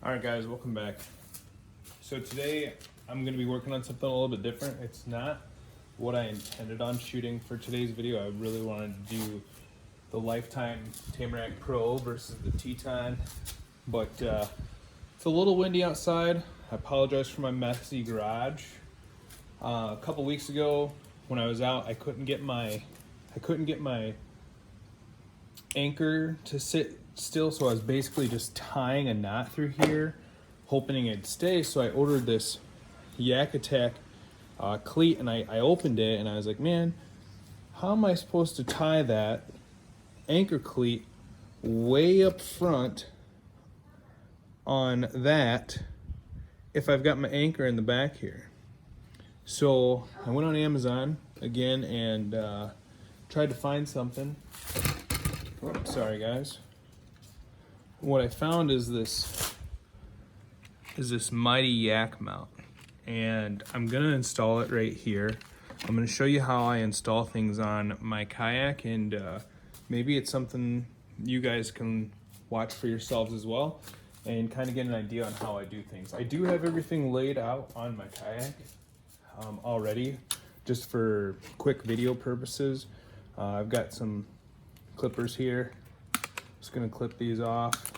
Alright guys, welcome back. So today I'm going to be working on something a little bit different. It's not what I intended on shooting for today's video. I really wanted to do the Lifetime Tamarack Pro versus the Teton, but it's a little windy outside. I apologize for my messy garage. A couple weeks ago when I was out, I couldn't get my anchor to sit still, so I was basically just tying a knot through here, hoping it'd stay. So I ordered this Yakattack cleat, and I opened it and I was like, man, how am I supposed to tie that anchor cleat way up front on that if I've got my anchor in the back here? So I went on Amazon again and tried to find something. Oh, sorry guys. What I found is this mighty yak mount, and I'm gonna install it right here. I'm gonna show you how I install things on my kayak, and maybe it's something you guys can watch for yourselves as well and kind of get an idea on how I do things. I do have everything laid out on my kayak already, just for quick video purposes. I've got some clippers here. Just gonna clip these off,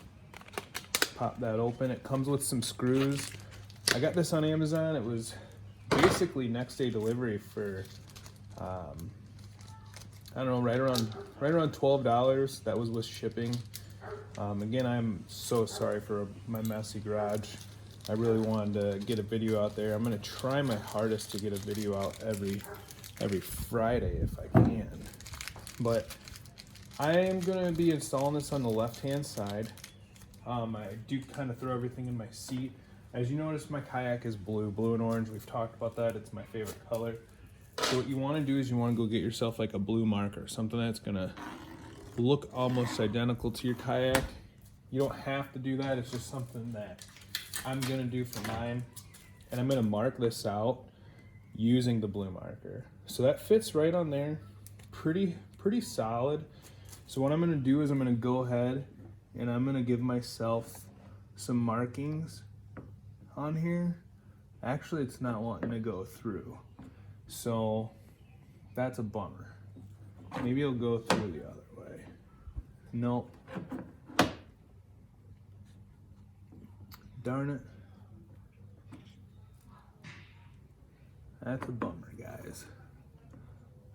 pop that open. It comes with some screws. I got this on Amazon. It was basically next day delivery for I don't know, right around $12. That was with shipping. Again, I'm so sorry for my messy garage. I really wanted to get a video out there. I'm gonna try my hardest to get a video out every Friday if I can. But I am gonna be installing this on the left-hand side. I do kind of throw everything in my seat. As you notice, my kayak is blue and orange. We've talked about that. It's my favorite color. So what you want to do is you want to go get yourself like a blue marker, something that's gonna look almost identical to your kayak. You don't have to do that. It's just something that I'm gonna do for mine, and I'm gonna mark this out using the blue marker. So that fits right on there, pretty solid. So what I'm gonna do is I'm gonna go ahead and I'm gonna give myself some markings on here. Actually, it's not wanting to go through, so that's a bummer. Maybe it'll go through the other way. Nope. Darn it. That's a bummer, guys.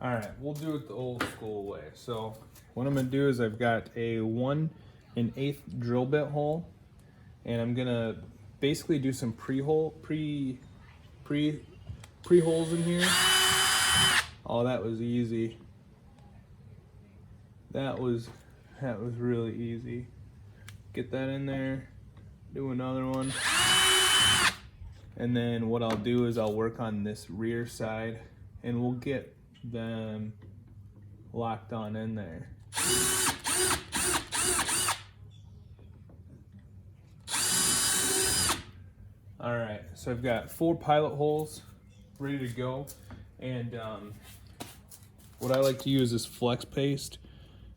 All right, we'll do it the old school way. So what I'm gonna do is I've got a 1/8 drill bit hole, and I'm gonna basically do some pre-holes in here. Oh, that was easy. That was really easy. Get that in there, do another one. And then what I'll do is I'll work on this rear side, and we'll get them locked on in there. All right, so I've got 4 pilot holes ready to go, and what I like to use is flex paste.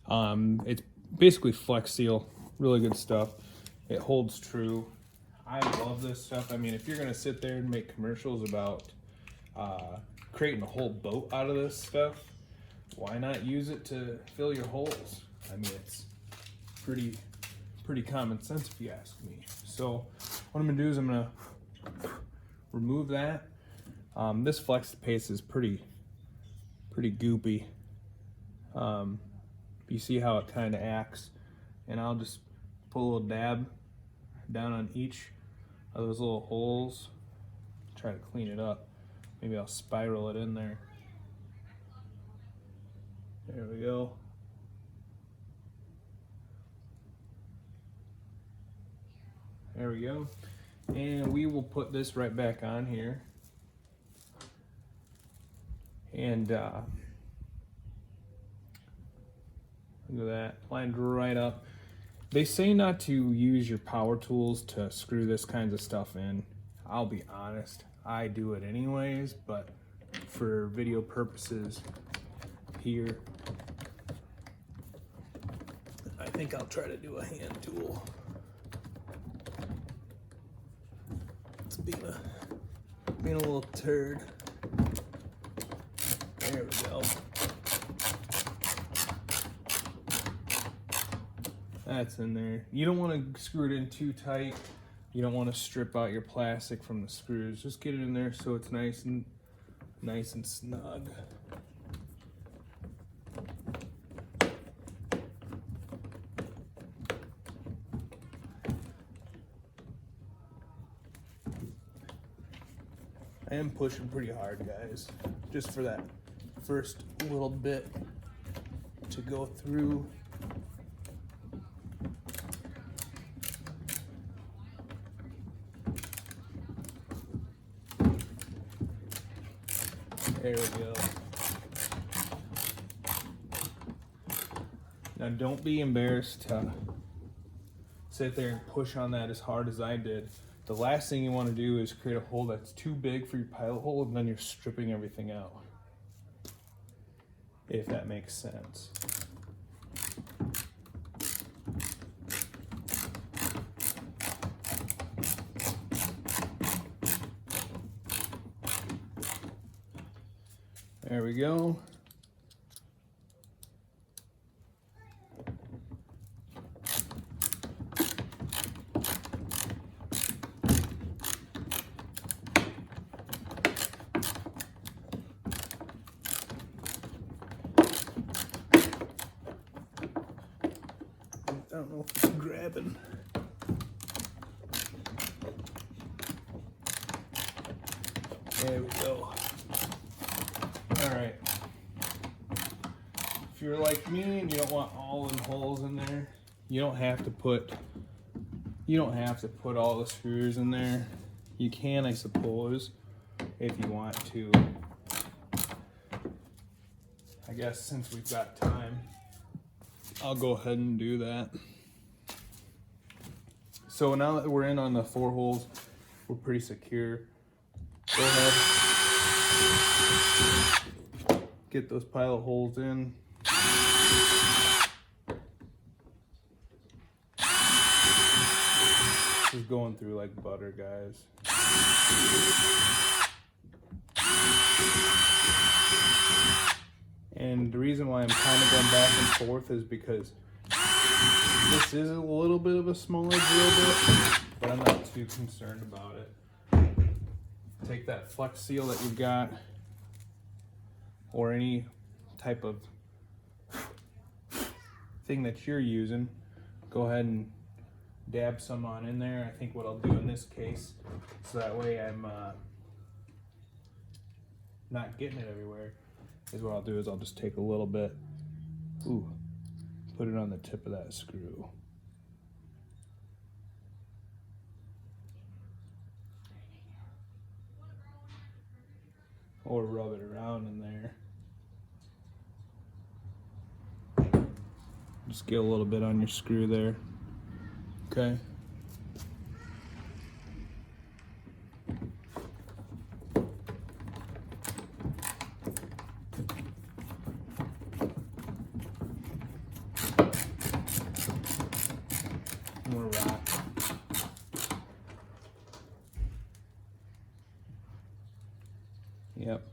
It's basically Flex Seal, really good stuff. It holds true. I love this stuff. I mean, if you're gonna sit there and make commercials about creating a whole boat out of this stuff, why not use it to fill your holes? I mean, it's pretty common sense if you ask me. So what I'm gonna do is I'm gonna remove that. This flex paste is pretty goopy. You see how it kind of acts, and I'll just put a little dab down on each of those little holes. Try to clean it up. Maybe I'll spiral it in there. There we go. There we go. And we will put this right back on here. And look at that, lined right up. They say not to use your power tools to screw this kinds of stuff in. I'll be honest, I do it anyways, but for video purposes here, I think I'll try to do a hand tool. It's being a little turd. There we go. That's in there. You don't want to screw it in too tight. You don't want to strip out your plastic from the screws. Just get it in there so it's nice and snug. I am pushing pretty hard, guys, just for that first little bit to go through. There we go. Now don't be embarrassed to sit there and push on that as hard as I did. The last thing you want to do is create a hole that's too big for your pilot hole, and then you're stripping everything out. If that makes sense. There we go. I don't know if it's grabbing. There we go. All right. If you're like me and you don't want all them holes in there, you don't have to put all the screws in there. You can, I suppose, if you want to. I guess since we've got time, I'll go ahead and do that. So now that we're in on the 4 holes, we're pretty secure. Go ahead, get those pilot holes in. Just going through like butter, guys. And the reason why I'm kind of going back and forth is because this is a little bit of a smaller drill bit, but I'm not too concerned about it. Take that flex seal that you've got, or any type of thing that you're using, go ahead and dab some on in there. I think what I'll do in this case, so that way I'm not getting it everywhere, is what I'll do is I'll just take a little bit, put it on the tip of that screw. Or rub it around in there. Just get a little bit on your screw there. Okay. More rock. Yep.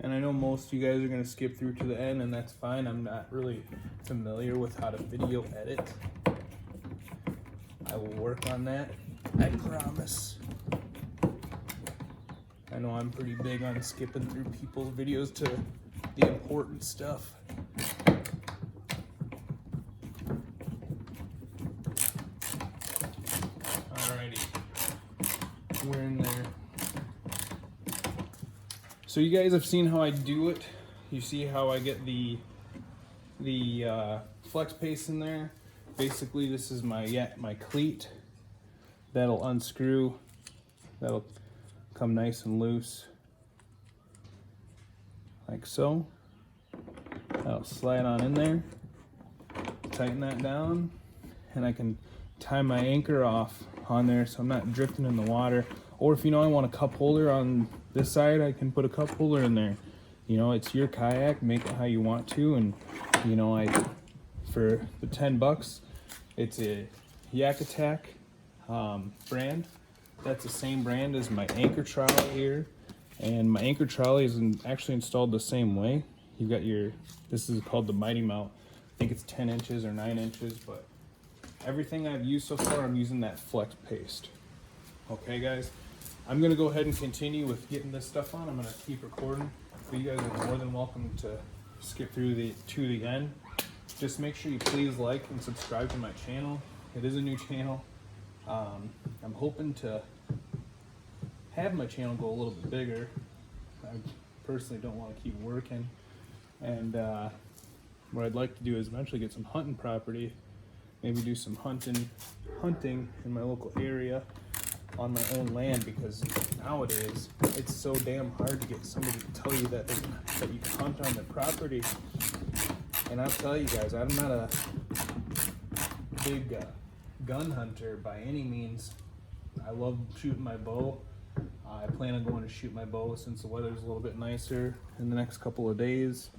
And I know most of you guys are going to skip through to the end, and that's fine. I'm not really familiar with how to video edit. I will work on that, I promise. I know I'm pretty big on skipping through people's videos to the important stuff. Alrighty, we're in there. So you guys have seen how I do it. You see how I get the flex paste in there. Basically, this is my cleat. That'll unscrew. That'll come nice and loose, like so. That'll slide on in there. Tighten that down, and I can tie my anchor off on there so I'm not drifting in the water. Or if you know I want a cup holder on this side, I can put a cup holder in there. You know, it's your kayak, make it how you want to. And you know, for the $10, it's a Yakattack brand. That's the same brand as my anchor trolley here. And my anchor trolley is actually installed the same way. You've got your, this is called the Mighty Mount. I think it's 10 inches or 9 inches, but everything I've used so far, I'm using that flex paste. Okay guys, I'm gonna go ahead and continue with getting this stuff on. I'm gonna keep recording, but you guys are more than welcome to skip through to the end. Just make sure you please like and subscribe to my channel. It is a new channel. I'm hoping to have my channel go a little bit bigger. I personally don't want to keep working, and what I'd like to do is eventually get some hunting property, maybe do some hunting in my local area on my own land, because nowadays it's so damn hard to get somebody to tell you that you can hunt on their property. And I'll tell you guys, I'm not a big gun hunter by any means. I love shooting my bow. I plan on going to shoot my bow since the weather's a little bit nicer in the next couple of days.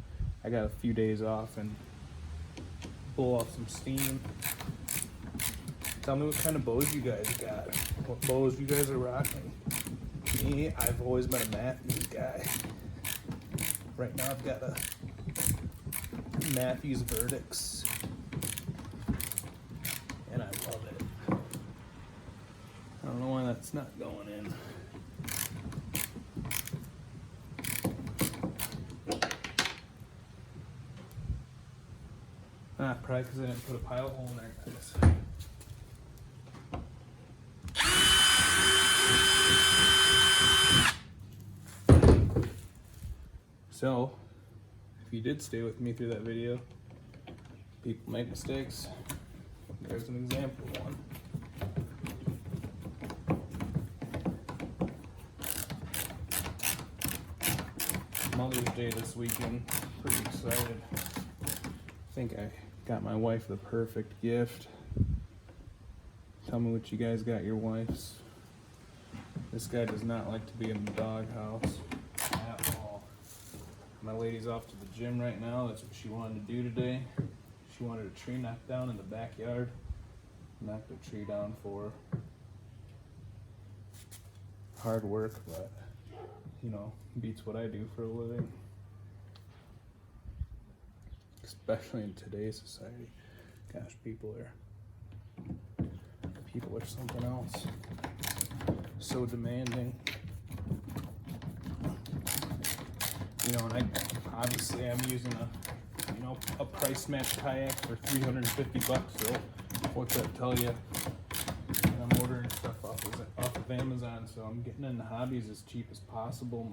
I got a few days off and blow off some steam. Tell me what kind of bows you guys got. What bows you guys are rocking. Me, I've always been a Matthews guy. Right now I've got a Matthews Verdicts, and I love it. I don't know why that's not going in. Probably because I didn't put a pilot hole in there, guys. So, if you did stay with me through that video, people make mistakes. There's an example of one. Mother's Day this weekend. Pretty excited. I think I got my wife the perfect gift. Tell me what you guys got your wives. This guy does not like to be in the doghouse at all. My lady's off to the gym right now. That's what she wanted to do today. She wanted a tree knocked down in the backyard. Knocked a tree down for her. Hard work, but you know, beats what I do for a living. Especially in today's society. Gosh, people are something else. So demanding. You know, and I'm using a price match kayak for $350. So what's that tell you? And I'm ordering stuff off of Amazon, so I'm getting into hobbies as cheap as possible.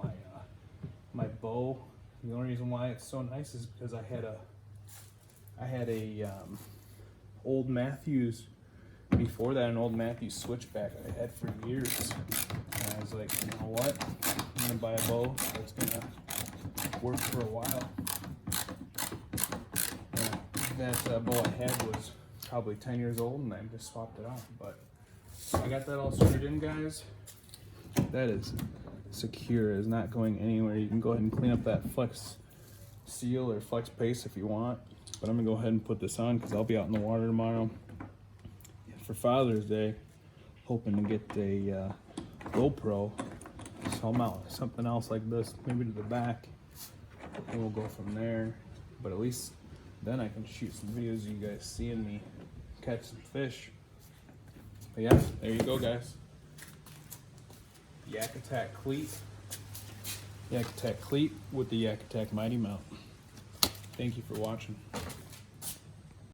My bow. The only reason why it's so nice is because I had a old Matthews before that, an old Matthews switchback I had for years. And I was like, you know what? I'm gonna buy a bow that's gonna work for a while. And that bow I had was probably 10 years old, and I just swapped it out. But I got that all screwed in, guys. That is secure. It's not going anywhere. You can go ahead and clean up that flex seal or flex paste if you want. But I'm gonna go ahead and put this on because I'll be out in the water tomorrow for Father's Day, hoping to get a GoPro. So I'm out something else like this, maybe to the back, and we'll go from there. But at least then I can shoot some videos of you guys seeing me catch some fish. But yeah, there you go, guys. Yakattack cleat. Yakattack cleat with the Yakattack Mighty Mount. Thank you for watching.